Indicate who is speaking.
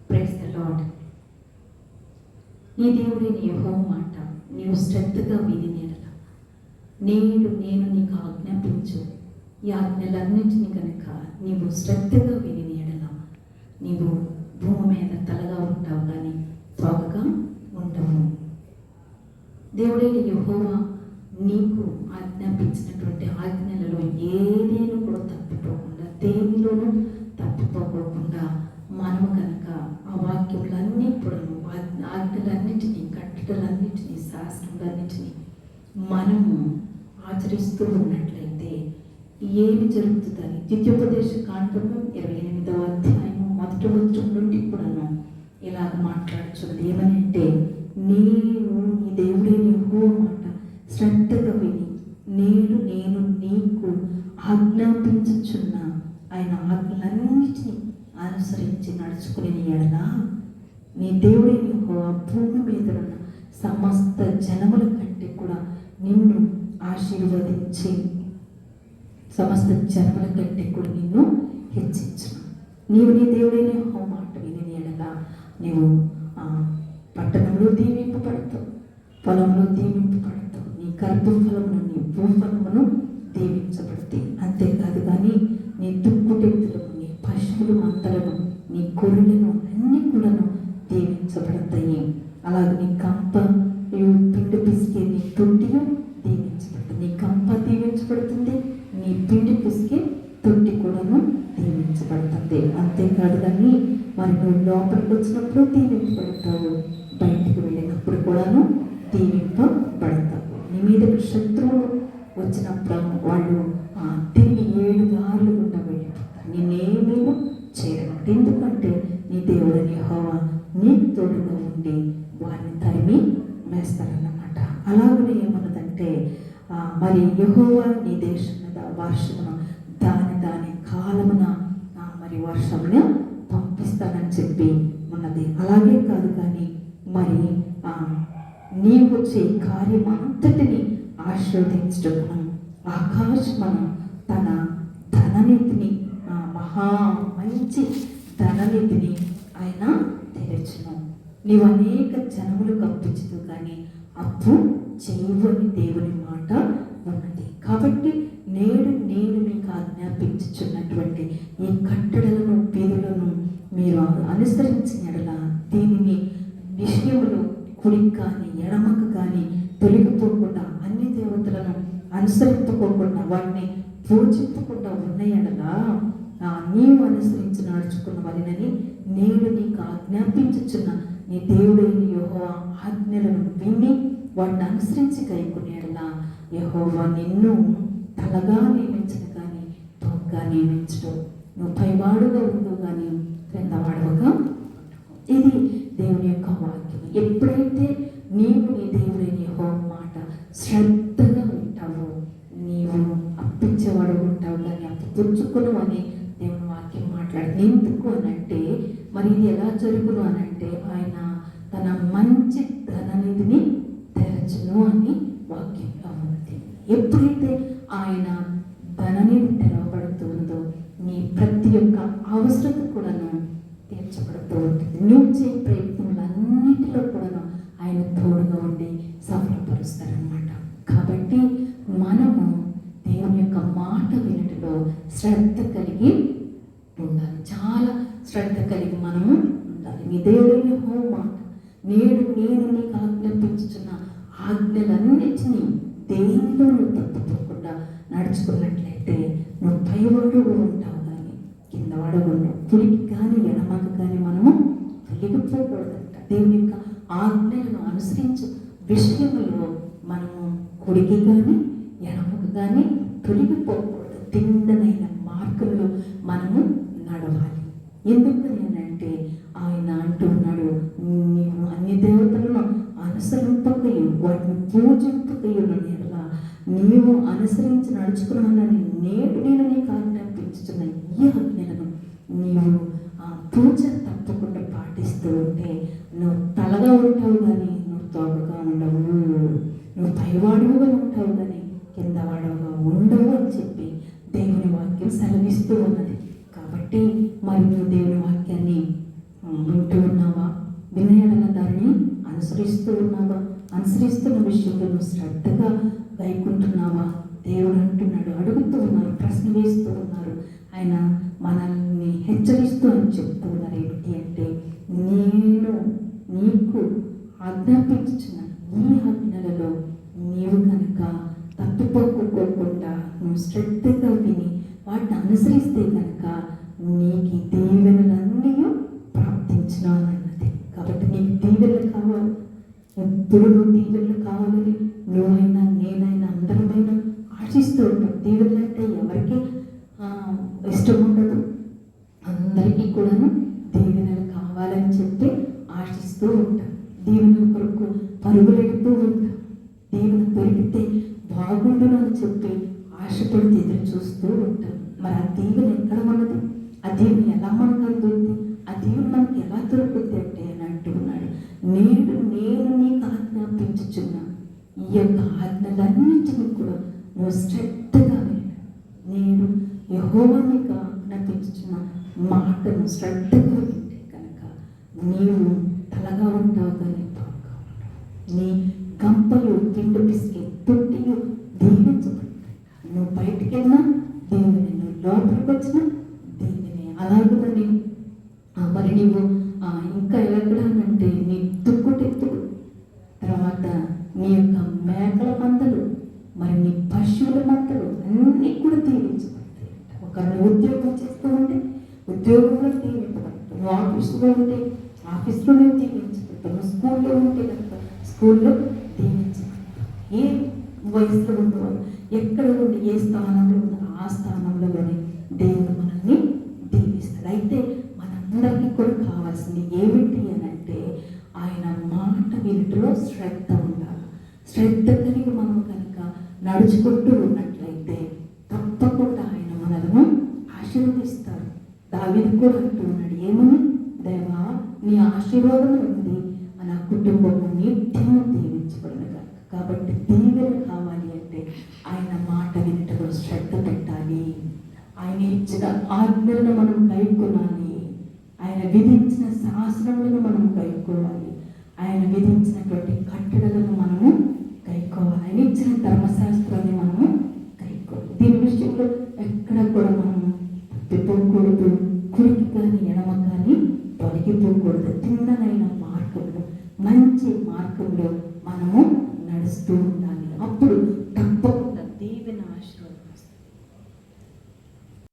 Speaker 1: Praise the lord. నీ దేవుడైన యెహోవా మాట నీవు శ్రద్ధగా విని ఎడల నేడు నేను నీకు ఆజ్ఞాపించు ఈ ఆజ్ఞలన్నింటినీ కనుక నీవు శ్రద్ధగా విని ఎడల నీవు భూమి మీద తలగా ఉంటావు కానీ తోకగా ఉండవు. దేవుడైన యెహోవా నీకు ఆజ్ఞాపించినటువంటి ఆజ్ఞలలో ఏదేను కూడా తప్పిపోకుండా, దేనిలోనూ తప్పిపోకుండా మనము కనుక ఆ వాక్యములన్నీ కూడా ఆజ్ఞలన్నింటినీ, కట్టడలన్నింటినీ, శాస్త్రములన్నింటినీ మనము ఆచరిస్తూ ఉన్నట్లయితే ఏమి జరుగుతుందని ద్వితీయోపదేశ కాండము 28వ అధ్యాయము 1వ వచనం నుండి కూడాను ఇలాగ మాట్లాడుచున్నది. ఏమని అంటే, నీవు నీ దేవుడైన యెహోవా మాట శ్రద్ధగా విని నేడు నేను నీకు ఆజ్ఞాపించుచున్న ఆయన ఆజ్ఞలన్నిటినీ అనుసరించి నడుచుకునే ఎడల నీ దేవుడైన యెహోవా భూమి మీద ఉన్న సమస్త జనముల కంటే కూడా నిన్ను ఆశీర్వదించి సమస్త జనముల కంటే కూడా నిన్ను హెచ్చించును. నీవు నీ దేవుడైన యెహోవా మాట విని ఎడల నీవు పట్టణంలో దీవింపబడతావు, పొలంలో దీవింపబడతావు, నీ గర్భఫలమును, నీ భూఫలమును దీవించబడతాయి. అంతేకాదు కానీ నీ దుక్కుటెత్తులను, నీ పశువులు మందలను, నీ గొర్రెలను అన్నీ కూడాను దీవించబడతాయి. అలాగే నీ కంప పిండి పిసికే నీ తొట్టియు దీవించబడుతుంది. నీ కంప దీవించబడుతుంది, నీ పిండి పిసికే తొట్టి కూడాను దీవించబడుతుంది. అంతేకాదు కానీ మరి నువ్వు లోపలికి వచ్చినప్పుడు దీవింపబడతావు, బయటికి వెళ్ళినప్పుడు కూడాను దీవింపబడతావు. నీ మీదకి శత్రువులు వచ్చినప్పుడు వాళ్ళు తిరిగి 7 దారులు గుండా వెళ్ళిపోతారు, నేనేమీ చేయనట్టు. ఎందుకంటే నీ దేవుడైన యెహోవా నీకు తోడుగా ఉండి వారిని తరిమి వేస్తారన్నమాట. అలాగనే ఏమన్నదంటే, మరి యెహోవా నీ దేశం మీద వర్షమును దాని కాలమున మరి వర్షమును పంపిస్తానని చెప్పి ఉన్నది. అలాగే కాదు కానీ మరి నీవు వచ్చే కార్యం అంతటిని ఆశీర్వదించడం ఆకాశమును తన ధననిధిని, మహా మంచి ధననిధిని ఆయన తెరచును. నీవు అనేక జనములకు అప్పించదు కానీ అప్పు చేయని దేవుని మాట ఉన్నది. కాబట్టి నేడు నేను మీకు ఆజ్ఞాపించుచున్నటువంటి ఈ కట్టడలను, పేరులను మీరు అనుసరించిన ఎడల దీనిని విషయములు కుడికి కానీ ఎడమకు కానీ తొలగిపోకుండా, అన్ని దేవతలను అనుసరింపకోకుండా, వాటిని పూజింపకుండా ఉన్న ఎడల నీవు అనుసరించి నడుచుకున్న వలనని నేడు నీకు ఆజ్ఞాపించుచున్న నీ దేవుడైన యెహోవా ఆజ్ఞలను విని వాటిని అనుసరించి కైకొనే ఎడల యెహోవా నిన్ను తలగా నియమించను కానీ తోకగా నియమించడు. నువ్వు పైవాడుగా ఉండు కానీ క్రిందవాడుగా. ఇది దేవుని యొక్క వాక్యం. ఎప్పుడైతే నీవు నీ దేవుడైన యెహోవా మాట శ్రద్ధగా ఉంటావో నీవు అప్పించేవాడు ఉంటావు కానీ అప్పు పుచ్చుకును అని దేవుని వాక్యం మాట్లాడింది. ఎందుకు అనంటే, మరి ఇది ఎలా జరుగును అనంటే, ఆయన తన మంచి ధననిధిని తెరచును అని వాక్యంలో ఉన్నది. ఎప్పుడైతే ఆయన ధననిధి తెరవబడుతుందో నీ ప్రతి ఒక్క అవసరత కూడాను తీర్చబడుతూ ఉంటుంది. నువ్వు చేయ ప్రయత్నములన్నిటిలో కూడాను ఆయన తోడుగా ఉండి సఫలపరుస్తారనమాట. కాబట్టి మనము దేవుని యొక్క మాట వినటంలో శ్రద్ధ కలిగి ఉండాలి, చాలా శ్రద్ధ కలిగి మనము ఉండాలి. నీ దేవుడైన యెహోవా మాట నేడు నేను నీకు ఆజ్ఞాపించుచున్న ఆజ్ఞలన్నిటినీ దేనిలోనూ తప్పుకోకుండా నడుచుకున్నట్లయితే నువ్వు పైవాడుగా ఉంటావు కానీ కిందవాడుగా ఉండవు. కుడికి కానీ ఎడమకు కానీ మనము తొలగిపోకూడదంట. దేవుని యొక్క ఆజ్ఞలను అనుసరించు విషయంలో మనము కుడికి కానీ ఎడమకు కానీ తొలగిపోకూడదు. తిన్నదైన మార్గంలో మనము నడవాలి. ఎందుకని అంటే ఆయన అంటున్నాడు, నీవు అన్ని దేవతలను అనుసరింపకయు వాటిని పూజింపకయు ఎలా నీవు అనుసరించి నడుచుకున్నానని నేడు నేను నీకు ఆజ్ఞాపించుతున్న ఈ ఆజ్ఞలను నీవు పూజ తప్పకుండా పాటిస్తూ ఉంటే నువ్వు తలగా ఉంటావు కానీ నువ్వు తోకగా ఉండవు, నువ్వు పైవాడుగా ఉంటావు కానీ కింద వాడవుగా ఉండవు అని చెప్పి దేవుని వాక్యం సెలవిస్తూ ఉన్నది. కాబట్టి మరి నువ్వు దేవుని వాక్యాన్ని వింటూ ఉన్నావా? వినయడల దాన్ని అనుసరిస్తూ ఉన్నావా? అనుసరిస్తున్న విషయంలో నువ్వు శ్రద్ధగా గైకుంటున్నావా? దేవుడు అంటున్నాడు, అడుగుతూ ఉన్నారు, ప్రశ్న వేస్తూ ఉన్నారు. ఆయన మనల్ని హెచ్చరిస్తూ అని చెప్తూ ఉన్నారు. ఏంటి అంటే, నేను నీకు ఆజ్ఞాపించిన ఈ ఆజ్ఞలలో నీవు కనుక తప్పిపోకుండా నువ్వు శ్రద్ధగా విని వాటిని అనుసరిస్తే కనుక నీకు ఈ దీవెనలన్నీ ప్రాప్తించినాను అన్నది. కాబట్టి నీకు దీవెనలు కావాలి. ఎప్పుడు నువ్వు దీవెనలు కావాలని నువ్వైనా నేనైనా అందరమైనా ఆశిస్తూ ఉంటాం. దీవెనలు అంటే ఎవరికి ఇష్టం ఉండదు. అందరికీ కూడాను దీవెనలు కావాలని చెప్పి ఆశిస్తూ ఉంటాం. దీవెనల కొరకు పరుగులెడుతూ ఉంటాం. దీవెన దొరికితే బాగుండును అని చెప్పి ఆశపడి ఎదురు చూస్తూ ఉంటాం. మరి ఆ దీవెన ఎక్కడ ఉన్నది? ఆ దీవెన ఎలా మనకు అందుతుంది? ఆ దీవెన మనకి ఎలా దొరుకుతుంది అంటే అని అంటున్నాడు, నేను నీకు ఆజ్ఞాపించుచున్నా ఈ యొక్క ఆజ్ఞలన్నింటినీ కూడా నువ్వు శ్రద్ధగా విను. నేను యెహోవా నీకు ఆజ్ఞాపించుచున్న మాటను శ్రద్ధగా వింటే కనుక నీవు తలగా ఉంటావు కానీ పావుగా ఉంటావు. నీ గంపలు పిండి పిసికి తొట్టియు దీవించబడతాయి. నువ్వు బయటికి వెళ్ళినా దేవుని, నువ్వు లోపలికి వచ్చినా దేవుని. అలాగని మరి నీవు ఇంకా ఎక్కడానంటే నీ తుక్కుటెత్తుడు, తర్వాత నీ యొక్క మేకల మందలు, మరి నీ పశువుల మందలు అన్నీ కూడా దీవించబడతాయి. ఒకరిని ఉద్యోగం చేస్తూ ఉంటే ఉద్యోగంలో దీవించబడతావు. నువ్వు ఆఫీసులో ఉంటే ఆఫీస్లోనే దీవించబడతావు. నువ్వు స్కూల్లో ఉంటే కనుక స్కూల్లో దీవించబడతావు. ఏ వయసులో ఉండవు, ఎక్కడ ఉండి ఏ స్థానంలో ఉన్నారో ఆ స్థానంలోనే దేవుడు మనల్ని దీవిస్తాడు. అయితే మనందరికీ కూడా కావాల్సింది ఏమిటి అని అంటే, ఆయన మాట వినుటలో శ్రద్ధ ఉండాలి. శ్రద్ధ కలిగి మనం కనుక నడుచుకుంటూ ఉన్నట్లయితే తప్పకుండా ఆయన మనలను ఆశీర్వదిస్తాడు. దావీదు కూడా అంటూ ఉన్నాడు, ఏమని? దేవా, నీ ఆశీర్వాదం ఉంది, మన కుటుంబము నిత్యము దీవించబడినగా. కాబట్టి దీవెన కావాలి అంటే ఆయన మాట వినటంలో శ్రద్ధ పెట్టాలి. ఆయన ఇచ్చిన ఆజ్ఞలను మనం గైకొనాలి. ఆయన విధించిన శాసనములను మనం గైకోవాలి. ఆయన విధించినటువంటి కట్టడలను మనము గైకోవాలి. ఆయన ఇచ్చిన ధర్మశాస్త్రాన్ని మనము గైకోవాలి. దీని విషయంలో ఎక్కడ కూడా మనము తప్పిపోకూడదు. కురికి కానీ ఎడమ కానీ తొలగిపోకూడదు. తిన్ననైన మార్గంలో, మంచి మార్గంలో మనము నడుస్తూ ఉండాలి. అప్పుడు తప్పకుండా దీవెన ఆశీర్వాదం వస్తుంది.